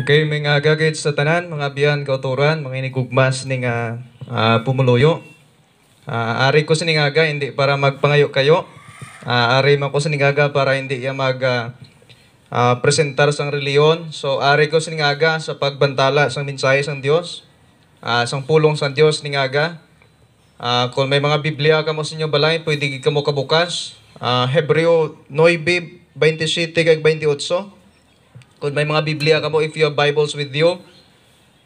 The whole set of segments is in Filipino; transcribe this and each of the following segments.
Okay, mga gagayt sa tanan, mga biyan, kauturan, mga inigugmas ning pumuluyo. Ari ko siningaga hindi para magpangayo kayo. Ari man ko siningaga para hindi ya presentar sang reliyon. So ari ko siningaga sa pagbantala sang mensahe sang Dios. Sang pulong sang Dios ningaga. Kung may mga Biblia kamo sa inyo balay, pwede kamo kabukas. Hebreo 9:27 kag 28. Kung may mga Biblia ka mo, if you have Bibles with you,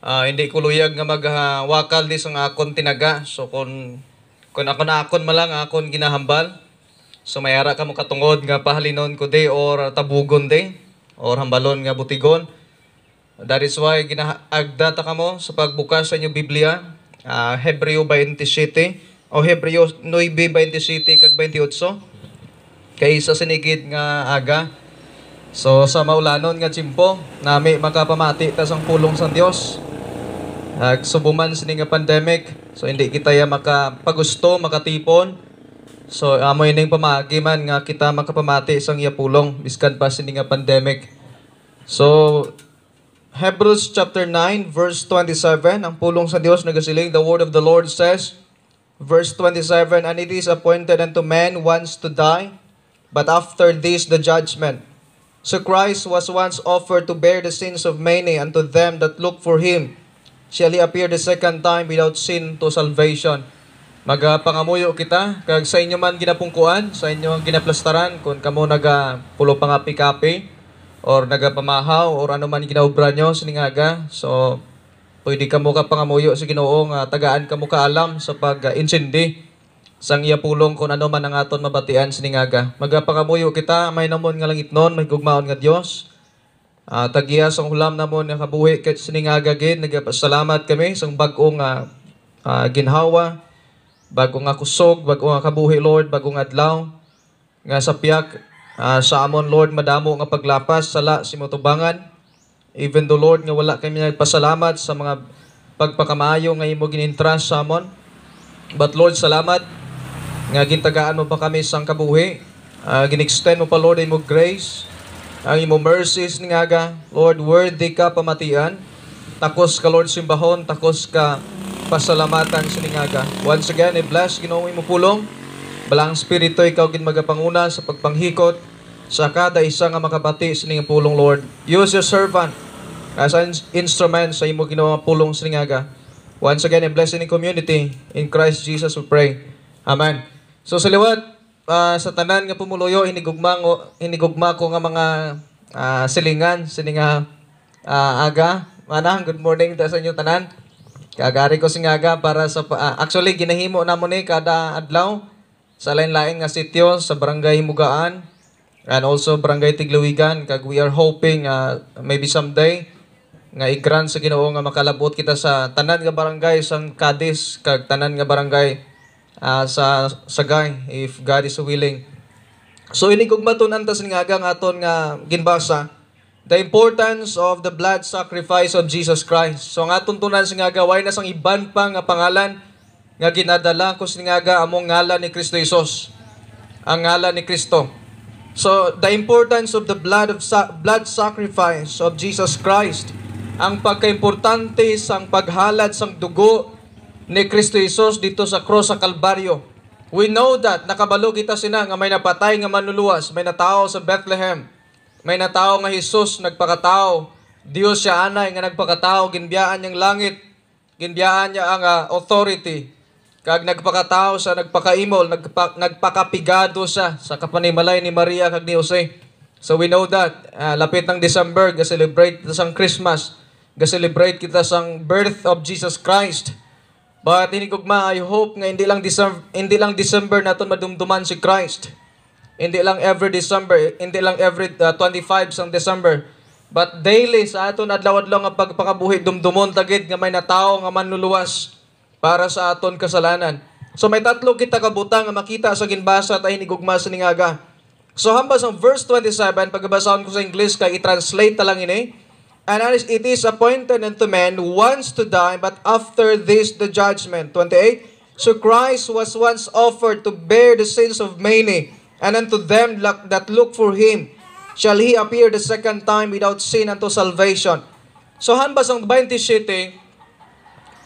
hindi ko luyag nga magwakal di sang akon tinaga. So kung ako na akon malang akon ginahambal, so mayara ka mo katungod nga pahalinon ko di or tabugon di or hambalon nga butigon. That is why ginaagdata ka mo sa pagbukas sa inyong Biblia, Hebreo 27 o Hebreo 9:27 kag 28. Kay sa sinigid nga aga. So sa maulanon nga tsimpo, nami makapamati ta sang pulong sang Dios. Subuman sini nga pandemic, so hindi kita ya makapagusto, makatipon. So amo ining pamagi man nga kita makapamati sang iya pulong biskan pa sini nga pandemic. So Hebrews chapter 9 verse 27, ang pulong sa Dios nagasiling, the word of the Lord says, verse 27, and it is appointed unto man once to die, but after this the judgment. So Christ was once offered to bear the sins of many, and to them that look for Him shall He appear the second time without sin to salvation. Magapangamuyo kita, kag sa inyo man ginapungkuan, sa inyo ang ginaplastaran, kung kamo pulo pangapi-kapi, or nagapamahaw, or ano man ginaubra nyo siningaga. So, pwede kamo kapangamuyo sa Ginoo nga tagaan kamo kaalam sa pag-insindi sang iya pulong kung ano man ang aton mabatian siningaga. Magapangamuyo kita, may namon nga langit nun, may gugmaon nga Dios. Tagiya sang hulam namon nga kabuhi ket siningaga gid, nagapasalamat kami sang bag-o nga ginhawa, bag-o nga kusog, bag-o nga kabuhi Lord, bag-o nga adlaw nga sapiak sa amon Lord madamo nga paglapas sala si motubangan. Even though Lord nga wala kami nagpasalamat sa mga pagpakamayo nga imo ginintrust sa amon. But Lord, salamat nga gintagaan mo pa kami sang kabuhi. Ginextend mo pa Lord imo grace, ang imo mercies ningaga. Lord, worthy ka pamatian. Takos ka Lord simbahon, takos ka pasalamatan siningaga. Once again, I bless Ginoo imo pulong. Balang Espiritu ikaw gid magapanguna sa pagpanghikot sa kada isa nga makabati sining pulong Lord. Use your servant as an instrument sa imo Ginoo pulong siningaga. Once again, I bless in community. In Christ Jesus we pray. Amen. So sa liwat, sa tanan nga pumuluyo, hinigugma ko nga mga silingan, sininga aga. Manang, good morning sa inyo tanan. Kagari ko singaga para sa, actually, ginahimo na mo ni kada adlaw sa lain-lain nga sityo sa Barangay Mugaan and also Barangay Tigluwigan. Kag we are hoping maybe someday nga i-grant sa Ginoo nga makalabot kita sa tanan nga barangay sang Cadiz kag tanan nga barangay sa Sagay if God is willing. So inigugmaton antas nga nga aton nga ginbasa, the importance of the blood sacrifice of Jesus Christ. So ang aton tunan sa nga way na sang iban pa nga pangalan nga ginadala ko sa nga among ngalan ni Kristo Jesus. Ang ngalan ni Kristo. So the importance of the blood sacrifice of Jesus Christ, ang pagkaimportante sang paghalad sang dugo ni Kristo Jesus dito sa cross sa Kalbaryo. We know that nakabalo kita sina nga may napatay nga manluluwas, may natao sa Bethlehem, may natao nga Jesus nagpakatao, Dios siya anay nga nagpakatao, ginbiyaan niyang langit, ginbiyaan niya ang authority, kag nagpakatao sa nagpakaimol, nagpakapigado sa kapanimalay ni Maria kag ni Jose. So we know that lapit ng December, ga-celebrate kita sang Christmas, ga-celebrate kita sang birth of Jesus Christ. But hinigugma, I hope nga hindi lang December naton madumduman si Christ. Hindi lang every December, hindi lang every 25 sang December. But daily sa aton adlaw-adlaw nga pagpakabuhi dumdumon tagid nga may natao nga manluluwas para sa aton kasalanan. So may tatlo kita kabutang nga makita sa ginbasa ta hinigugma sa ningaga. So hambas ang verse 27, pagbabasahon ko sa English kay i-translate ta lang ini. And it is appointed unto men once to die, but after this the judgment. 28. So Christ was once offered to bear the sins of many, and unto them that look for Him shall He appear the second time without sin unto salvation. So hanbas ang 27,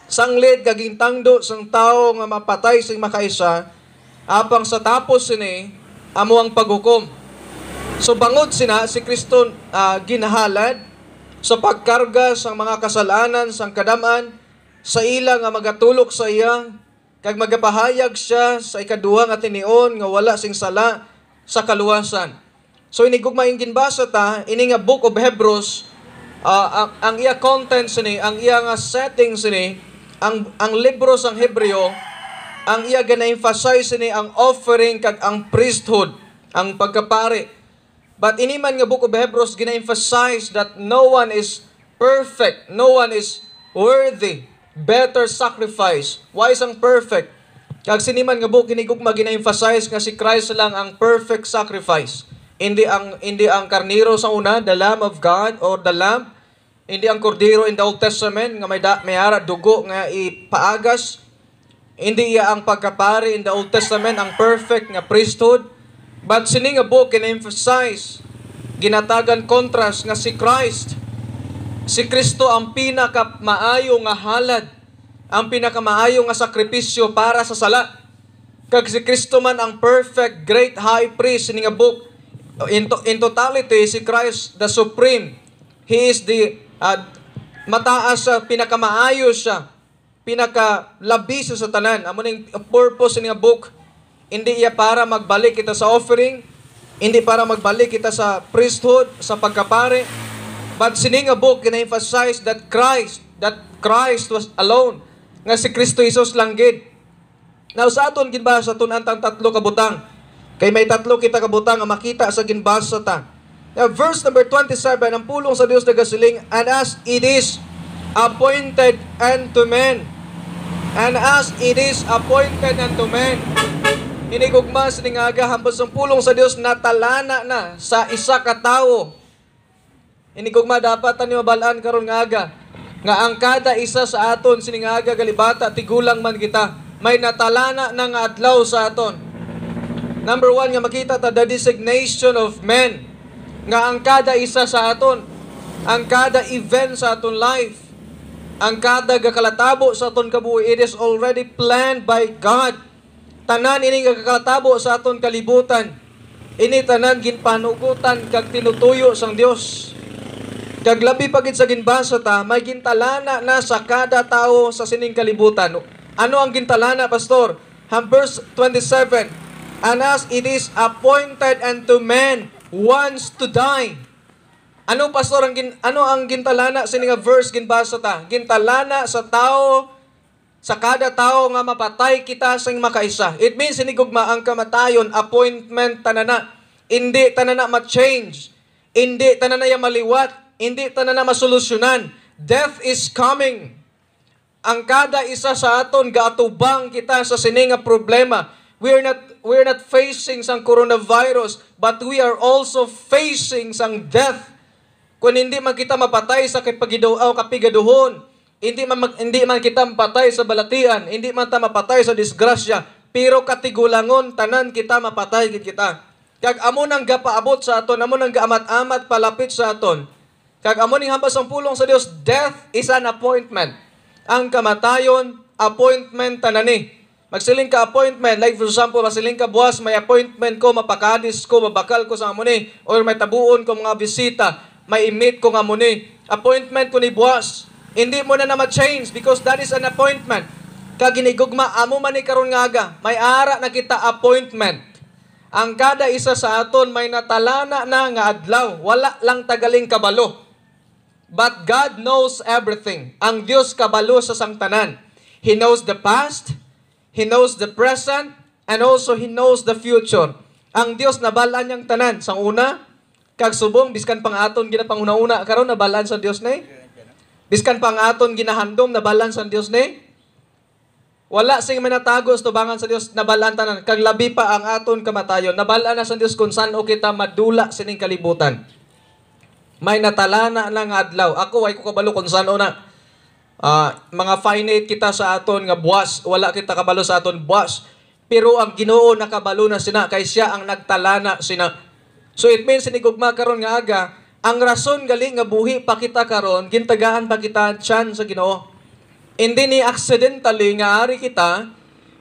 sanglid kaging tangdo sang tao nga mapatay sing makaisa, apang sa tapos sini amo ang paghukom. So bangod sina si Kristo ginahalad sa pagkarga sang mga kasalanan sang kadaman sa ila nga magatulok sa iya, kag magapahayag siya sa ikaduha nga tinion nga wala sing sala sa kaluwasan. So inigugma yung ginbasa ta ini nga Book of Hebrews, ang iya content sini, ang iya nga setting sini, ang libro sang Hebreo, ang iya gana-emphasize ni ang offering kag ang priesthood, ang pagkapari. But iniman nga Book of Hebrews gina-emphasize that no one is perfect, no one is worthy, better sacrifice. Why isang perfect? Kag siniman nga book hinigugma gina-emphasize nga si Christ lang ang perfect sacrifice. Hindi ang karniro sa una, the Lamb of God or the Lamb. Hindi ang kordero in the Old Testament nga may ara dugo nga ipaagas. Hindi iya ang pagkapari in the Old Testament, ang perfect nga priesthood. But sini nga book gina-emphasize, ginatagan contrast nga si Christ. Si Kristo ang pinakamaayo nga halad, ang pinakamaayo nga sakripisyo para sa sala. Kag si Kristo man ang perfect great high priest sini nga book. In totality, si Christ the supreme. He is the mataas siya, pinakamaayo siya, pinakalabis sa tanan. Amo ning purpose niya book, hindi iya para magbalik kita sa offering, hindi para magbalik kita sa priesthood, sa pagkapare, but sini nga book gina-emphasize that Christ was alone, nga si Kristo Jesus lang gid. Now sa aton ginbasa aton antang tatlo ka butang, kay may tatlo kita ka butang nga makita sa ginbasa ta. Now, verse number 27, ang pulong sa Dios nagasiling, and as it is appointed unto men, and as it is appointed unto men, inigugmas ni nga aga, hambas ang pulong sa Dios natalana na sa isa ka tawo. Inigugma dapat ani mabalaan karon nga aga, nga ang kada isa sa aton sining aga galibata tigulang man kita, may natalana na nga adlaw sa aton. Number 1 nga makita ta the designation of men, nga ang kada isa sa aton, ang kada event sa aton life, ang kada gakalatabo sa aton kabuhi, it is already planned by God. Tanan ini gakalatabo sa aton kalibutan, ini tanan ginpanugutan kag tinutuyo sang Dios. Kag labi pagit sa ginbasa ta, may gintalana na sa kada tao sa sining kalibutan. Ano ang gintalana, pastor? Verse 27, and as it is appointed unto men wants to die. Ano pastor ano ang gintalana sini nga verse ginbasa ta? Gintalana sa tao, sa kada tao nga mapatay kita sing makaisa. It means sinigugma ang kamatayon, appointment tanana. Hindi tanana ma-change. Hindi tanana ya maliwat. Hindi tanana masolusyonan. Death is coming. Ang kada isa sa aton gaatubang kita sa sini nga problema. We're not facing sang coronavirus, but we are also facing sang death. Kung hindi man kita mapatay sa kapigaduhon, hindi man kita mapatay sa balatian, hindi man ta mapatay sa disgrasya, pero katigulangon tanan kita mapatay gid kita. Kag amo nang gapaabot sa aton, amo nang gaamat-amat palapit sa aton. Kag amo ning hambas ang pulong sa Dios, death is an appointment. Ang kamatayon, appointment tanani. Magsiling ka appointment, like for example, magsiling ka buwas, may appointment ko, mapakadis ko, mabakal ko sa amuni, or may tabuon ko mga bisita, may i-meet ko nga muni. Appointment ko ni buwas. Hindi mo na ma-change because that is an appointment. Kaginigugma, amo man ni karon nga aga, may ara na kita appointment. Ang kada isa sa aton may natalana na nga adlaw, wala lang tagaling kabalo. But God knows everything. Ang Dios kabalo sa sangtanan. He knows the past, He knows the present, and also He knows the future. Ang Dios nabalaan niyang tanan. Sang una, kag subong, biskan pang aton ginapanguna-una, karon nabalaan sa Dios na biskan pang aton ginahandom, nabalaan sa Dios na wala sing manatagos tubangan sa Dios, nabalaan tanan. Kag labi pa ang aton kamatayon, nabalaan na sa Dios kung saan o kita madula sining kalibutan. May natalana lang adlaw. Ako ay ko kabalo kung saan na. Mga finite kita sa aton nga buwas, wala kita kabalo sa aton buwas, pero ang Ginoo nakabalo na sina kay siya ang nagtalana sina. So it means sinigugma karon nga aga, Ang rason gali nga buhi pa kita karon, gintagaan pa kita tiyan sa Ginoo. Hindi ni accidentally nga ari kita,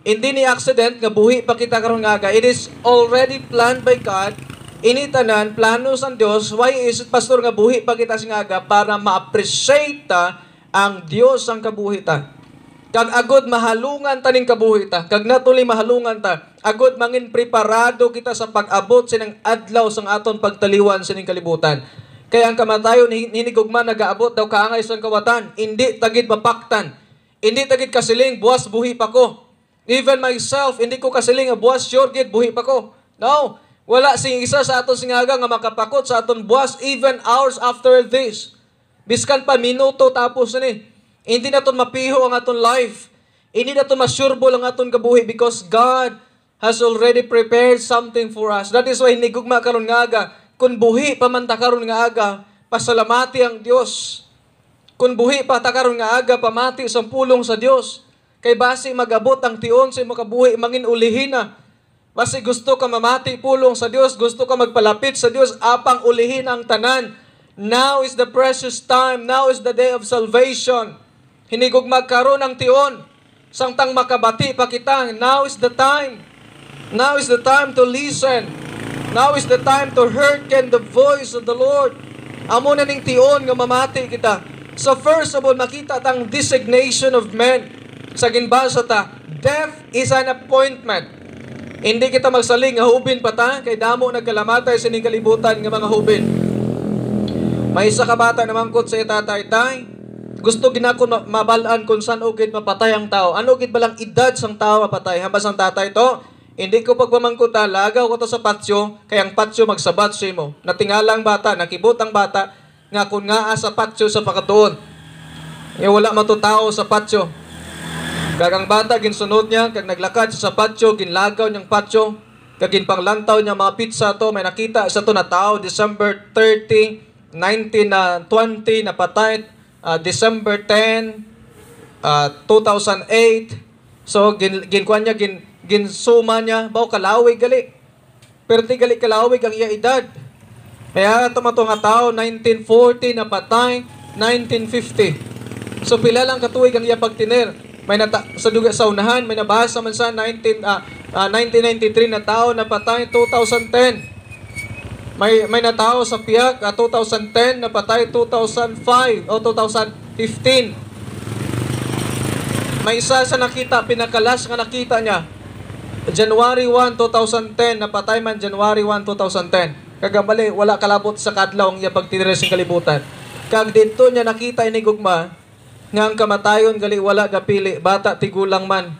hindi ni accident nga buhi pa kita karon nga aga. It is already planned by God. Ini tanan plano sa Dios. Why is it, pastor, nga buhi pa kita sa aga? Para ma-appreciate ta ang Dios ang kabuhi ta. Kag agod mahalungan ta ning kabuhi ta. Kag natuloy mahalungan ta, agod mangin preparado kita sa pag-abot sinang adlaw sang aton pagtaliwan sining kalibutan. Kaya ang kamatayon hinigugma nagaabot daw kaangay sa kawatan, hindi tagid mapaktan. Hindi tagid kasiling buwas buhi pa ko. Even myself, hindi ko kasiling buwas sure gid buhi pa ko. No, wala sing isa sa aton singaga nga makapakot sa aton buwas even hours after this. Biskan pa minuto tapos ni. Hindi naton mapiho ang aton life. Hindi naton masurebol ang aton kabuhi because God has already prepared something for us. That is why hinigugma karon nga aga. Kung buhi pa man ta karon nga aga, pasalamati ang Dios. Kung buhi pa ta karon nga aga, pamati sa pulong sa Dios. Kay basi magabot ang tion sa imong kabuhi mangin ulihin na. Basi gusto ka mamati pulong sa Dios, gusto ka magpalapit sa Dios, apang ulihin ang tanan. Now is the precious time, now is the day of salvation. Hinigog magkaroon ng tion. Samtang makabati pa kita, now is the time. Now is the time to listen. Now is the time to hearken the voice of the Lord. Amo na ning tion nga mamati kita. So first of all, makita tang designation of men. Sa ginbasa ta, death is an appointment. Hindi kita magsaling nga hubin pa ta, kay damo nagkalamatay sa ning kalibutan nga mga hubin. May isa ka bata naman kot sa itatay, tay, gusto ginakon mabalaan kung saan ugid mapatay ang tao. Ano ugid balang edad sang tao mapatay? Hambas ang tatay to, hindi ko pagpamangkuta, lagaw ko to sa patio, kaya ang patio magsabat sa imo. Natingalang bata, nakibot ang bata, nga kung nga sa patio sa pakatuon. Wala matutao sa patio. Kag ang bata, ginsunod niya, kag naglakad sa patio, ginlagaw niyang patio, kag ginpanglantaw niya mga pizza to, may nakita sa to na tao, December 30, 1920, napatay, December 10, 2008, so ginkuan niya, ginsuma niya, bao kalawig gali. Pero di gali kalawig ang iya edad. Kaya tumatong nga tao, 1940 napatay, 1950. So pila lang katuig ang iya pagtiner. May sa duga sa unahan, may nabasa man sa 1993 na tao napatay 2010. May natao sa piyak 2010 napatay 2005 o 2015. May isa sa nakita, pinakalas nga nakita niya, January 1, 2010, napatay man January 1, 2010. Kagambali, wala kalabot sa kadlaw ang iya pagtinira sa kalibutan. Kag dito niya nakita inigugma, nga ang kamatayon gali wala gapili, bata tigulang man.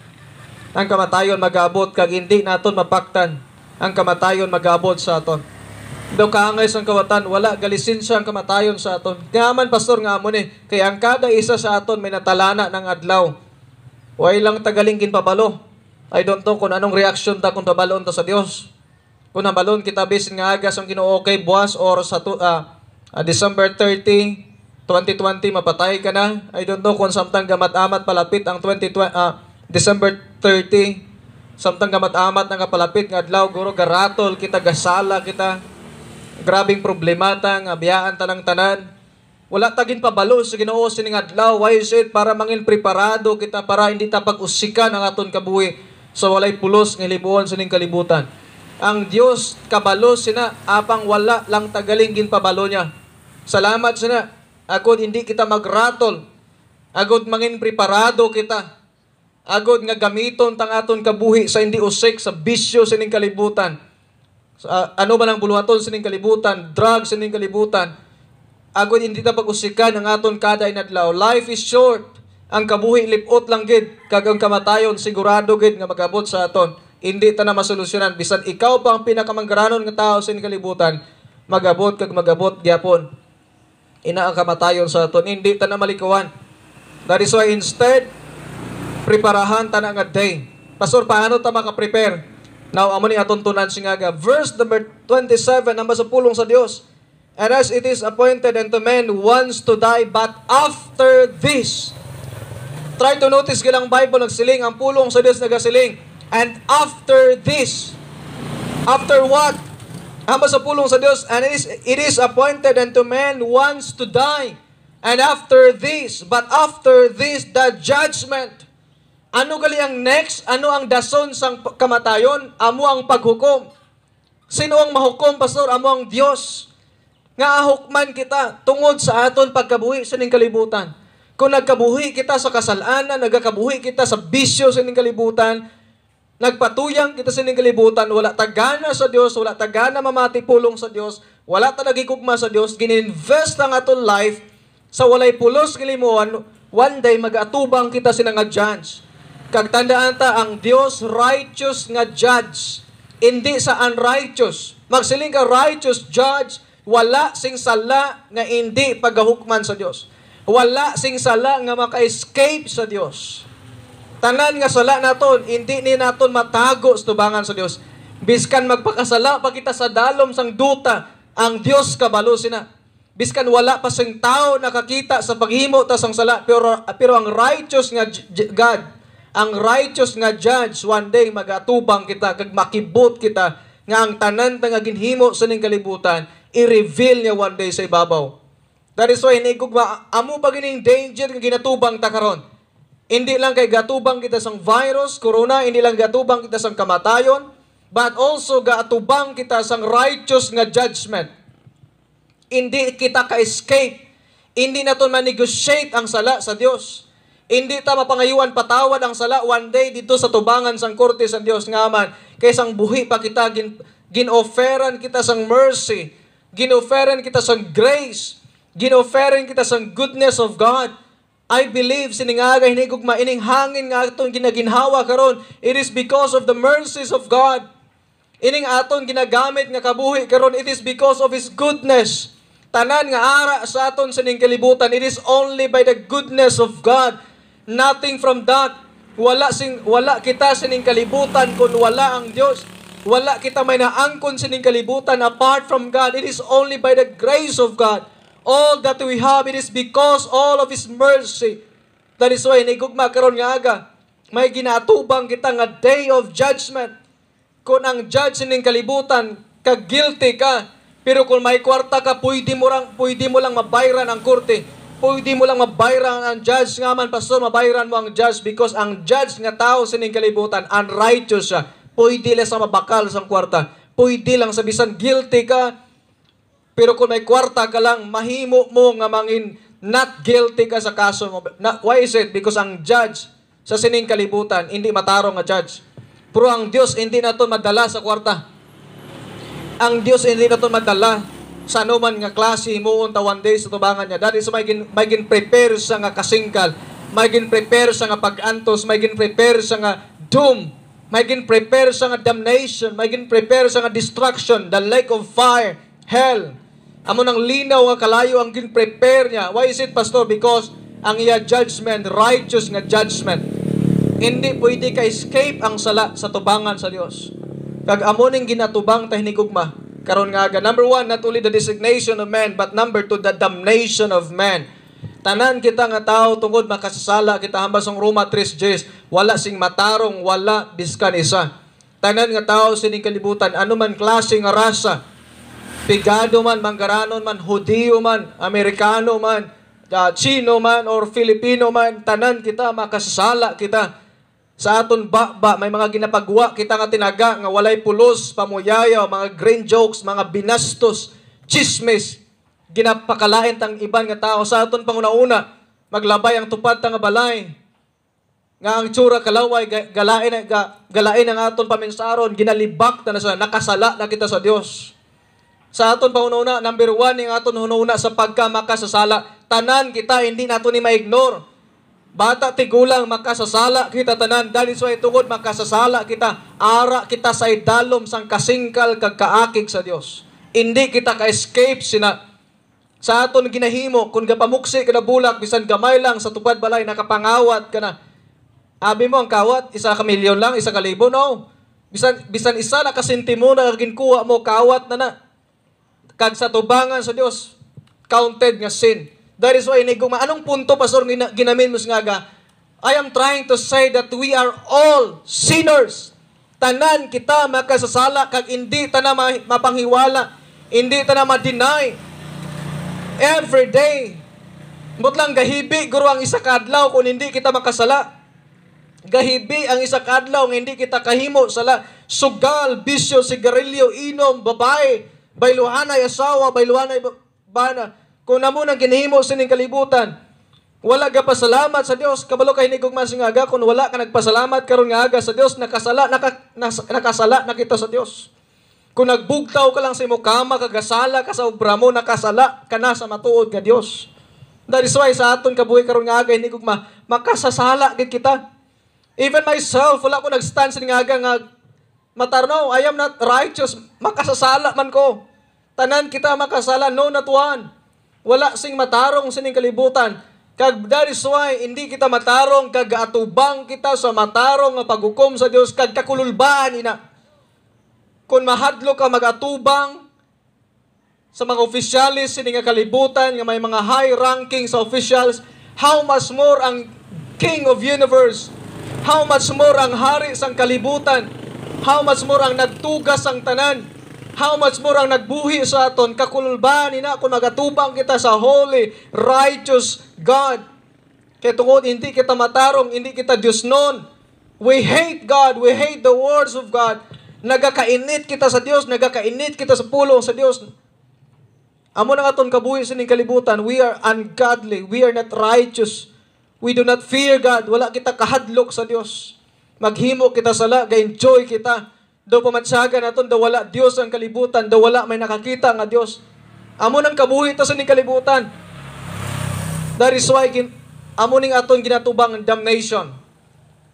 Ang kamatayon magabot, kag hindi naton mapaktan. Ang kamatayon magabot sa aton. Daw kaangay sa kawatan, wala galisensya ang kamatayon sa aton. Kaya man, pastor, nga mo ni, kaya ang kada isa sa aton may natalana ng adlaw. Way lang tagaling ginpabalo. I don't know kung anong reaction ta kung tabalon ta sa Dios. Kung nabalon kita bisin nga agas ang Ginoo kay buwas or sa December 30, 2020 mapatay ka na. I don't know kung samtang gamat-amat palapit ang December 30, samtang gamat-amat nga palapit nga adlaw guro garatol kita, gasala kita. Grabing problemata nga biyaan tanang tanan. Wala tagin pabalo sa Ginoo sining adlaw. Why is it? Para mangin preparado kita, para hindi ta pag-usikan ang aton kabuhi sa walay pulos nga libuon sining kalibutan. Ang Dios kabalo sina apang wala lang tagaling ginpabalo niya. Salamat sina. Agod hindi kita magratol. Agod mangin preparado kita. Agod nga gamiton tang aton kabuhi sa hindi usik sa bisyo sining kalibutan. Ano man ang buluhaton sining kalibutan, drugs sining kalibutan. Agod hindi ta pag-usikan ang aton kada inadlaw. Life is short. Ang kabuhi lipot lang gid, kag ang kamatayon sigurado gid nga magabot sa aton. Hindi ta na masolusyonan bisan ikaw pa ang pinakamanggaranon nga tao sa kalibutan, magabot kag magabot gyapon. Ina ang kamatayon sa aton, hindi ta na malikuan. That is why instead preparahan ta na nga day. Pastor, paano ta maka-prepare? Now amo ni aton tunan singaga. Verse number 27 namba sa pulong sa Dios. And as it is appointed unto men once to die, but after this. Try to notice gilang Bible nagsiling, ang pulong sa Dios nagasiling. And after this. After what? Amba sa pulong sa Dios, and it is appointed unto man once to die, and after this, the judgment. Ano gali ang next? Ano ang dason sang kamatayon? Amo ang paghukom. Sino ang mahukom, pastor? Amo ang Dios. Nga ahukman kita tungod sa aton pagkabuhi sa ning kalibutan. Kung nagkabuhi kita sa kasalanan, nagkabuhi kita sa bisyo sa ning kalibutan, nagpatuyang kita sa ning kalibutan, wala tagana sa Dios, wala tagana mamati pulong sa Dios, wala ta nagigugma sa Dios, gininvest ang aton life sa walay pulos kilimuan, one day mag-atubang kita sa nga judge. Kag tandaan ta, ang Dios righteous nga judge, hindi sa unrighteous. Magsiling ka righteous judge, wala sing sala nga hindi pagahukman sa Dios. Wala sing sala nga maka-escape sa Dios. Tanan nga sala naton, hindi ni naton matago sa tubangan sa Dios. Biskan magpakasala pa kita sa dalom sang duta, ang Dios kabalo sina. Biskan wala pa sing tao nakakita sa paghimo ta sang sala, pero ang righteous nga God, ang righteous nga judge, one day magatubang kita kag makibot kita nga ang tanan ta nga ginhimo sa ning kalibutan, i-reveal niya one day sa ibabaw. That is why hinigugma, amo pa gining danger nga ginatubang ta karon. Hindi lang kay gatubang kita sang virus, corona, hindi lang gatubang kita sang kamatayon, but also gatubang kita sang righteous nga judgment. Hindi kita ka-escape. Hindi naton ma-negotiate ang sala sa Dios. Hindi ta mapangayuan patawad ang sala one day dito sa tubangan sang korte sa Dios ngaman. Kay sang buhi pa kita gin-offeran kita sang mercy, gin-offeran kita sang grace, gin-offeran kita sang goodness of God. I believe siningaga hinigugma ining hangin nga aton ginaginhawa karon, it is because of the mercies of God. Ining aton ginagamit nga kabuhi karon, it is because of His goodness. Tanan nga ara sa aton sa ning kalibutan, it is only by the goodness of God. Nothing from that. Wala kita sa ning kalibutan kung wala ang Dios. Wala kita may naangkon sa ning kalibutan apart from God. It is only by the grace of God. All that we have, it is because all of His mercy. That is why, nigugma karon nga aga, may ginatubang kita nga day of judgment. Kung ang judge ning kalibutan, ka-guilty ka, pero kung may kwarta ka, pwede mo lang mabayran ang korte. Pwede mo lang mabayran ang judge nga man, pastor, mabayran mo ang judge because ang judge nga tao sa ning kalibutan, unrighteous siya. Pwede lang sa mabakal sa kwarta. Pwede lang sa bisan guilty ka, pero kung may kwarta ka lang, mahimo mo nga mangin not guilty ka sa kaso mo. Why is it? Because ang judge sa sining kalibutan, hindi matarong nga judge. Pero ang Dios hindi naton madala sa kwarta. Ang Dios hindi naton madala sa anuman nga klase himuon ta one day sa tubangan niya. That is may gin prepare sa nga kasingkal, may gin prepare sa nga pag-antos, may gin prepare sa nga doom, may gin prepare sa nga damnation, may gin prepare sa nga destruction, the lake of fire, hell. Amo nang linaw nga kalayo ang gin-prepare niya. Why is it, pastor? Because ang iya judgment, righteous nga judgment. Hindi pwede ka escape ang sala sa tubangan sa Dios. Kag amo ning ginatubang ta hinigugma. Karon nga aga, number 1, not only the designation of man, but number 2, the damnation of man. Tanan kita nga tao tungod makasasala kita hambas ang Roma 3:10. Wala sing matarong, wala biskan isa. Tanan nga tao sining kalibutan, anuman klase nga rasa, Pigado man, Manggaranon man, Hudiyo man, Amerikano man, Chino man, or Filipino man, tanan kita, makasasala kita. Sa aton may mga ginapagwa kita nga tinaga, nga walay pulos, pamuyaya, mga green jokes, mga binastos, chismis, ginapakalain tang iban nga tao. Sa aton panguna-una, maglabay ang tupad tang balay, nga ang tsura kalaway, galain ang aton paminsaron, ginalibak na sa nakasala na kita sa Dios. Sa aton pangununa, number 1, yung aton hununa sa pagkamakasasala. Tanan kita, hindi nato ni ma-ignore. Bata tigulang makasasala kita tanan. Dahil so itungod makasasala kita. Ara kita sa idalom sang kasingkal kag kaakig sa Dios. Hindi kita ka-escape sina. Sa aton ginahimo, kung gapamuksi ka na bulak, bisan gamay lang sa tupad balay, nakapangawat ka na. Abi mo ang kawat, 1 milyon lang, 1,000, no? Bisan isa na kasintimo na ginkuha mo, kawat na na. Kag sa tubangan sa Dios, counted nga sin. That is why inigugma. Anong punto, pastor, ginamin mo nga? I am trying to say that we are all sinners. Tanan kita makasasala kag hindi ta na mapanghiwala, hindi ta na ma-deny. Every day. Mutlang gahibi guro ang isa ka adlaw kung hindi kita makasala. Gahibi ang isa ka adlaw nga hindi kita kahimo sala. Sugal, bisyo, sigarilyo, inom, babae, bayluhanay asawa, bayluhanay bana. Kung namo nang ginhimo sining kalibutan, wala ka pasalamat sa Dios. Kabalo kay ni gugma sing aga kung wala ka nagpasalamat karon nga aga sa Dios, nakasala na kita sa Dios. Kung nagbugtaw ka lang sa imong kama, kagasala ka sa obra mo, nakasala ka na sa matuod nga Dios. That is why sa aton kabuhi karon nga aga ni gugma makasasala gid kita. Even myself, wala ko nag-stand sining aga nga matarno, I am not righteous, makasasala man ko. Tanan kita makasala, no not one. Wala sing matarong sining kalibutan. Kag that is why hindi kita matarong kag atubang kita sa matarong nga paghukom sa Dios kag kakululbaan ina. Kung mahadlo ka magatubang sa mga opisyalis sining nga kalibutan nga may mga high ranking sa officials, how much more ang King of Universe, how much more ang hari sang kalibutan, how much more ang nagtugas sang tanan, how much more ang nagbuhi sa aton, kakululbaan ina kung magatubang kita sa holy, righteous God. Kaya tungod hindi kita matarong, hindi kita Diyos nun. We hate God, we hate the words of God. Nagakainit kita sa Diyos, nagakainit kita sa pulong sa Diyos. Amo na aton kabuhi sining kalibutan, we are ungodly, we are not righteous. We do not fear God, wala kita kahadlok sa Diyos. Maghimo kita sala, ga-enjoy kita. Daw pamatsaga naton, daw wala Diyos ang kalibutan, daw wala may nakakita nga Diyos. Amo nang kabuhi ta sa ning kalibutan. That is why amo ning aton ginatubang ang damnation.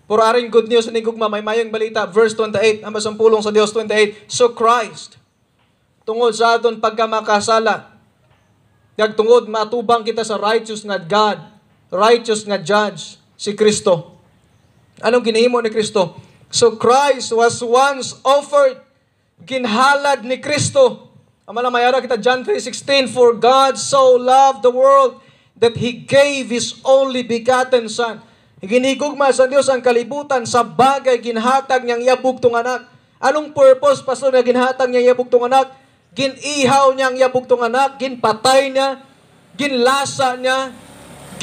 Puro aring good news ni gugma, may mayong balita, verse 28, ang masampulong sa Dios 28. So Christ, tungod sa aton pagkamakasala, nagtungod matubang kita sa righteous nga God, righteous nga judge, si Kristo. Anong ginahimo ni Kristo? So Christ was once offered, ginhalad ni Kristo. Amala mayara kita John 3:16, for God so loved the world that He gave His only begotten Son. Ginhigugma sa Dios ang kalibutan sa bagay ginhatag niyang iyabugtong anak. Anong purpose pastor na ginhatag niya iyabugtong anak? Ginihaw niya ang iyabugtong anak, ginpatay niya, ginlasa niya,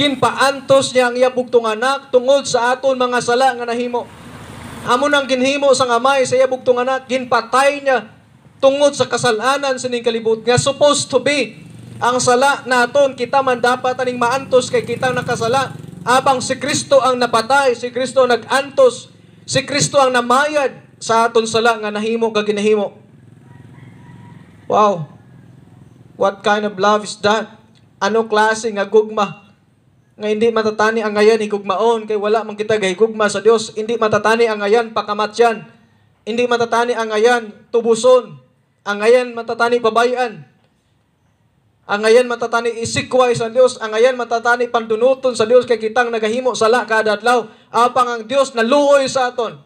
ginpaantos niya ang iyabugtong anak tungod sa aton mga sala nga nahimo. Amo nang ginhimo sang amay sa iyabugtong anak, ginpatay niya tungod sa kasalanan sining kalibut nga supposed to be ang sala naton, kita man dapat aning maantos kay kita nakasala. Abang si Kristo ang napatay, si Kristo nag-antos, si Kristo ang namayad sa aton sala nga nahimo kag ginahimo. Wow. What kind of love is that? Ano klase nga gugma? Nga hindi matatani ang ngayan higugmaon kay wala man kita gahigugma sa Dios. Hindi matatani ang ngayan pakamatyan. Hindi matatani ang ngayan tubuson. Ang ngayan matatani babayan. Ang ngayan matatani isikway sa Dios. Ang ngayan matatani pandunuton sa Dios kay kitang nagahimo sala kada adlaw. Apang ang Dios naluoy sa aton.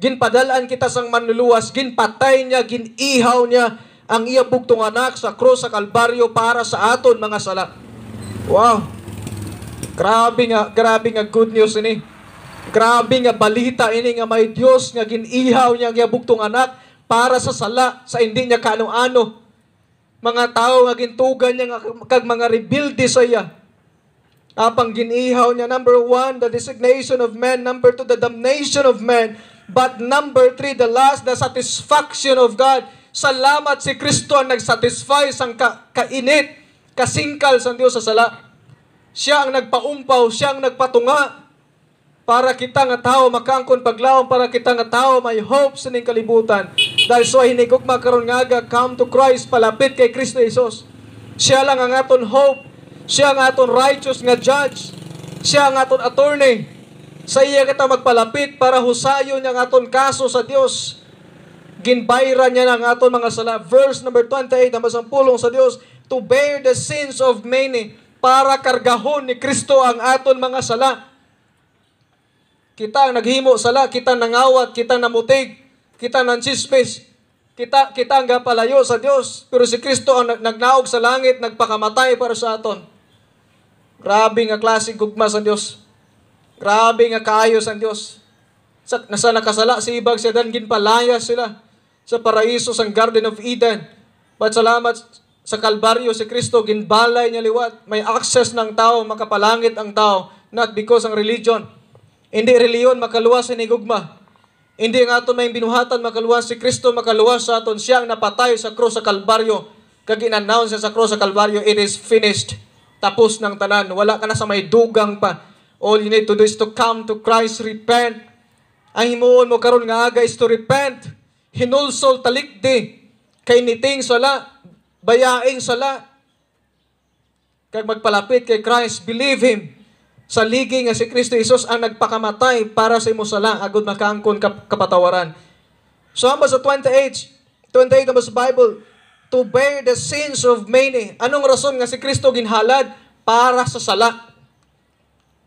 Ginpadalaan kita sang manluluwas, ginpatay niya, ginihaw niya ang iya bugtong anak sa krus sa Kalbaryo para sa aton mga sala. Wow. Grabe nga good news ini. Grabe nga balita ini nga may Dios nga ginihaw niya ang iya bugtong anak para sa sala, sa hindi niya kaano-ano. Mga tao nga gintugan niya kag mga rebuilde sa iya. Apang ginihaw niya, number 1, the designation of men. Number 2, the damnation of men. But number 3, the last, the satisfaction of God. Salamat si Kristo ang nagsatisfy sang kainit, kasingkal sa Dios sa sala. Siya ang nagpaumpaw, siya ang nagpatunga para kita nga tao makaangkon paglaom, para kita nga tao may hope sa ning kalibutan. Dahil so hinigugma karon nga aga, come to Christ, palapit kay Kristo Jesus. Siya lang ang aton hope, siya ang aton righteous nga judge, siya ang aton attorney. Sa iya kita magpalapit para husayon niya ang aton kaso sa Dios. Ginbayran niya ng aton mga sala. Verse number 28, ang masampulong sa Dios, to bear the sins of many, para kargahon ni Kristo ang aton mga sala. Kita ang naghimo sala, kita nangawat, kita namutig, kita nansismis, kita ang gapalayo sa Dios. Pero si Kristo ang nagnaog sa langit, nagpakamatay para sa aton. Grabe nga klase gugma sa Dios. Grabe nga kaayos ang Dios. Nasa nakasala si ibag siya dan ginpalaya sila sa paraiso sang Garden of Eden. But salamat sa Kalbaryo si Kristo ginbalay niya liwat. May access ng tao, makapalangit ang tao, not because ang religion. Hindi reliyon makaluwas sa nigugma. Hindi ang aton may binuhatan makaluwas si Kristo makaluwas sa aton, siyang napatay sa krus sa Kalbaryo. Kag in-announce sa krus sa Kalbaryo, it is finished. Tapos ng tanan, wala ka na sa may dugang pa. All you need to do is to come to Christ, repent. Ang himuon mo karon nga aga is to repent. Hinulsol talikdi kay niting sala, bayaing sala. Kag magpalapit kay Christ, believe Him. Sa ligi nga si Kristo Jesus ang nagpakamatay para sa imo sala agud makaangkon kapatawaran. So hamba sa 28 hamba sa Bible, to bear the sins of many. Anong rason nga si Kristo ginhalad? Para sa sala.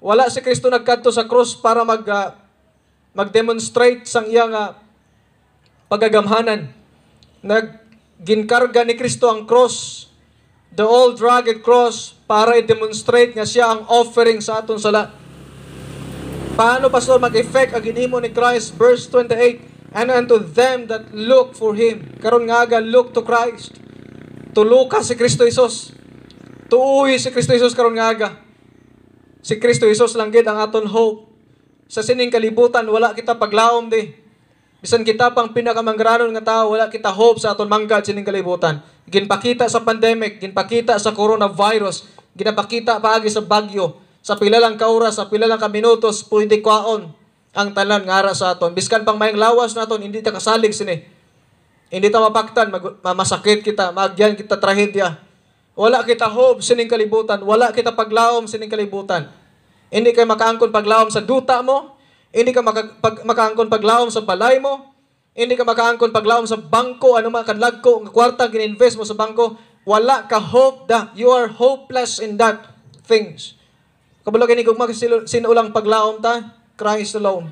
Wala si Kristo nagkadto sa cross para mag-demonstrate sang iyang pagagamhanan. Ginkarga ni Kristo ang cross, the old rugged cross, para i-demonstrate nga siya ang offering sa aton sala. Paano, Pastor, mag-effect ang ginhimo ni Christ? Verse 28, and unto them that look for Him. Karon nga aga, look to Christ. Tuluka si Kristo Jesus. Tuuhi si Kristo Jesus karon nga aga. Si Kristo Jesus lang gid ang aton hope. Sa sining kalibutan, wala kita paglaom di. Bisan kita pang pinakamangranon nga tao, wala kita hope sa aton manggad sining kalibutan. Ginpakita sa pandemic, ginpakita sa coronavirus, ginapakita paagi sa bagyo, sa pila lang ka oras, sa pila lang ka minutos, pwede kwaon ang tanan nga ara sa aton. Biskan pang mayang lawas naton, hindi ta kasalig sini. Hindi ta mapaktan, masakit kita, magyan kita trahedya. Wala kita hope sining kalibutan, wala kita paglaom sining kalibutan. Hindi ka makaangkon paglaom sa duta mo, hindi ka makaangkon paglaom sa balay mo, hindi ka makaangkon paglaom sa bangko, ano man kadlagko, nga kwarta gininvest mo sa bangko, wala ka hope da. You are hopeless in that things. Kabalo kini kung sinulang paglaom ta, Christ alone.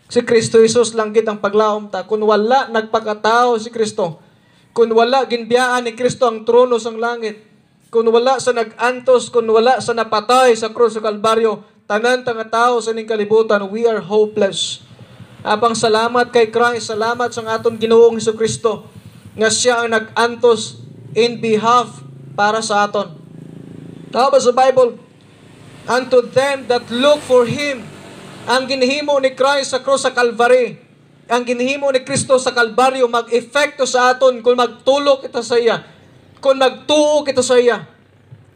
Si Kristo Jesus lang gid ang paglaom ta. Kung wala nagpakatao si Kristo, kung wala ginbiyaan ni Kristo ang trono sang langit, kung wala sa nagantos, kung wala sa napatay sa krus sa Kalbaryo, tanan nga tao sa ning kalibutan, we are hopeless. Apang salamat kay Christ, salamat sa aton Ginoong Hesukristo nga siya ang nagantos in behalf para sa aton. Tama sa Bible, unto them that look for Him. Ang ginhimo ni Christ sa krus sa Calvary, ang ginhimo ni Kristo sa Kalbaryo, mag-epekto sa aton kung magtulok kita sa iya, kung magtuo kita sa iya.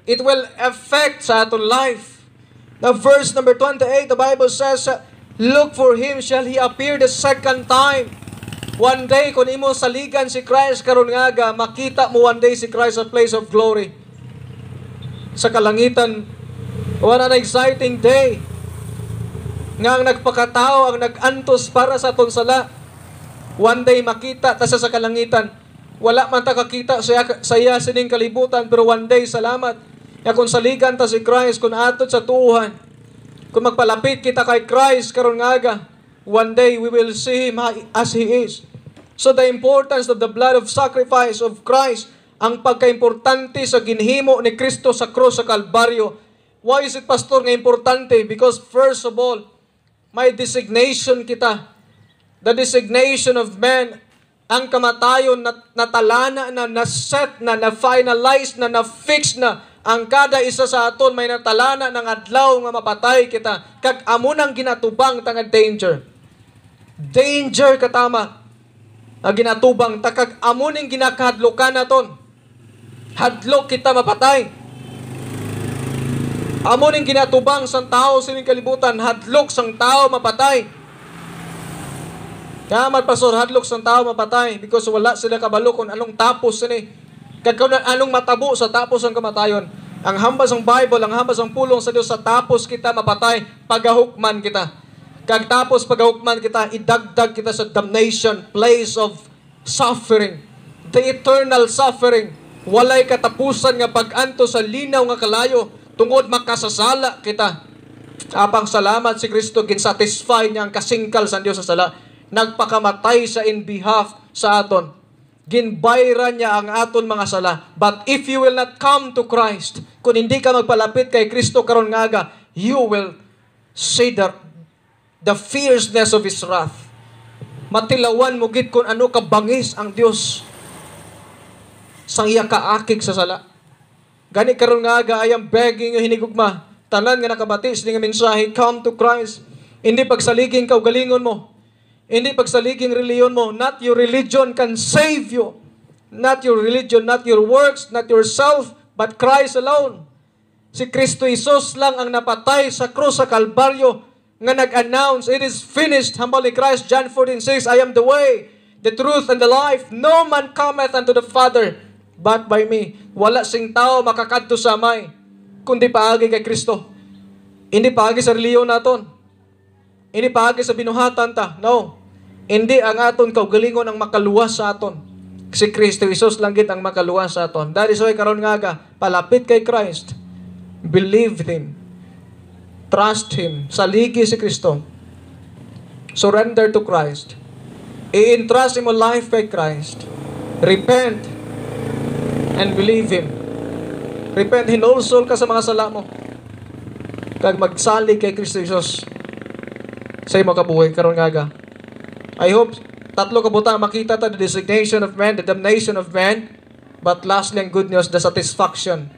It will affect sa aton life. Now verse number 28, the Bible says, look for Him, shall He appear the second time. One day, kung imo saligan si Christ karon nga aga, makita mo one day si Christ sa place of glory. Sa kalangitan, what an exciting day. Nga ang nagpakatao, ang nagantos para sa aton sala. One day makita ta sa kalangitan. Wala man ta kakita sa iya sining kalibutan, pero one day salamat. Ya kung saligan ta si Christ, kung atot sa tuuhan, kung magpalapit kita kay Christ karon nga aga, one day we will see Him as He is. So the importance of the blood of sacrifice of Christ, ang pagkaimportante sa ginhimo ni Kristo sa krus sa Kalbaryo. Why is it, Pastor, nga importante? Because first of all, may designation kita. The designation of man, ang kamatayon na natalana na, na-set na, na-finalize na, na-fix na. Ang kada isa sa aton may natalana ng adlaw nga mapatay kita. Kag amo nang ginatubang tangad danger. Danger katama. Ang ginatubang takag amo ning ginakahadlokan naton. Hadlok kita mapatay. Amo ning ginatubang sang tao sining kalibutan, hadlok sang tao mapatay. Kamat, Pastor, hadlok sang tao mapatay because wala sila kabalo kung anong tapos sini. Kag anong matabo sa tapos ang kamatayon. Ang hambas ng Bible, ang hambas ng pulong sa Dios, sa tapos kita mapatay, pagahukman kita. Kag tapos pagahukman kita, idagdag kita sa damnation, place of suffering, the eternal suffering. Walay katapusan nga pag-anto sa linaw nga kalayo, tungod makasasala kita. Apang salamat si Kristo, ginsatisfy niya ang kasingkal sa Dios sa sala. Nagpakamatay sa in behalf sa aton. Ginbayran niya ang aton mga sala. But if you will not come to Christ, kung hindi ka magpalapit kay Kristo karon nga aga, you will see the the fierceness of His wrath. Matilawan mo gid kung ano kabangis ang Dios sang iya kaakig sa sala. Gani karon nga aga, I am begging you hinigugma, tanan nga nakabatis ning mensahe, come to Christ. Hindi pagsaliging kaugalingon mo, hindi pagsaliging reliyon mo. Not your religion can save you. Not your religion, not your works, not yourself, but Christ alone. Si Kristo Jesus lang ang napatay sa krus sa Kalbaryo nga nag-announce, it is finished. Humble ni Christ, John 14:6, I am the way, the truth, and the life. No man cometh unto the Father but by me. Wala sing tao makakadto sa Amay kundi paagi kay Kristo. Hindi paagi sa reliyon naton. Hindi paagi sa binuhatan ta. No. Hindi ang aton kaugalingon ang makaluwas sa aton. Si Kristo Jesus lang gid ang makaluwas sa aton. That is why karon nga aga, palapit kay Christ. Believe Him. Trust Him. Saligi si Kristo. Surrender to Christ. I-entrust mo life kay Christ. Repent and believe Him. Repent, hinulsol ka sa mga sala mo. Kag magsalig kay Kristo Jesus sa imo kabuhi karon nga aga. I hope tatlo ka butang makita ta, the designation of man, the damnation of man, but lastly ang good news, the satisfaction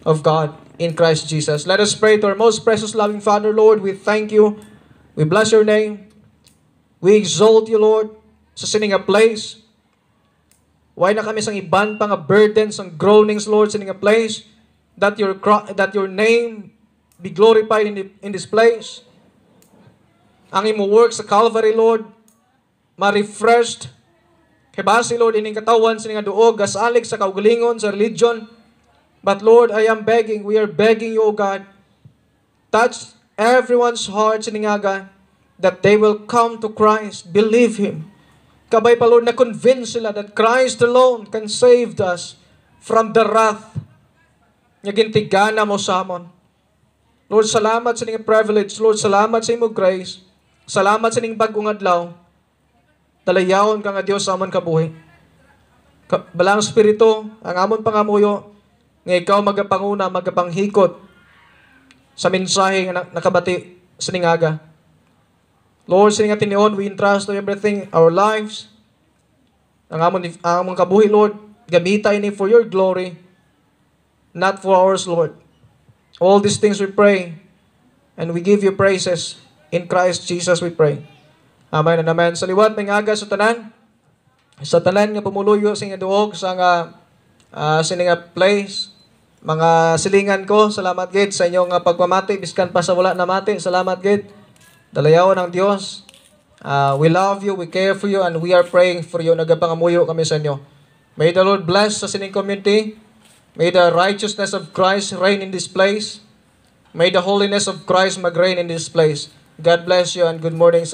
of God in Christ Jesus. Let us pray to our most precious loving Father. Lord, we thank you. We bless your name. We exalt you, Lord, sa sining a place. Why na kami sang iban pa nga burdens, ang groanings, Lord, sining a place, that your name be glorified in this place. Ang imo work sa Calvary, Lord, ma-refreshed. Kebasi, Lord, ining katawan sining nga duog, gasalig sa kaugalingon, sa religion. But Lord, I am begging, we are begging you, O God, touch everyone's heart sining aga, that they will come to Christ, believe Him. Kabay pa, Lord, na convince sila that Christ alone can save us from the wrath nga gintigana mo sa amon. Lord, salamat sa ning privilege. Lord, salamat sa imo grace. Salamat sa ning bag-ong adlaw. Dalayawon ka nga Dios sa amon kabuhi. Balang Espiritu, ang amon pangamuyo, nga ikaw magapanguna, magapanghikot sa mensahe nga nakabati sa ning aga. Lord, sa ning tinion, we entrust to everything, our lives, ang amon kabuhi, Lord, gamitan ni for your glory, not for ours, Lord. All these things we pray, and we give you praises. In Christ Jesus we pray. Amen and amen. Sa liwat, may aga sa tanan nga pumuluyo sa nga duog sa nga sininga place, mga silingan ko, salamat gid sa inyong pagpamati, biskan pa sa wala na mati, salamat gid. Dalayawon ng Dios. We love you, we care for you, and we are praying for you. Nagapangamuyo kami sa inyo. May the Lord bless sa sining community. May the righteousness of Christ reign in this place. May the holiness of Christ mag-reign in this place. God bless you and good morning.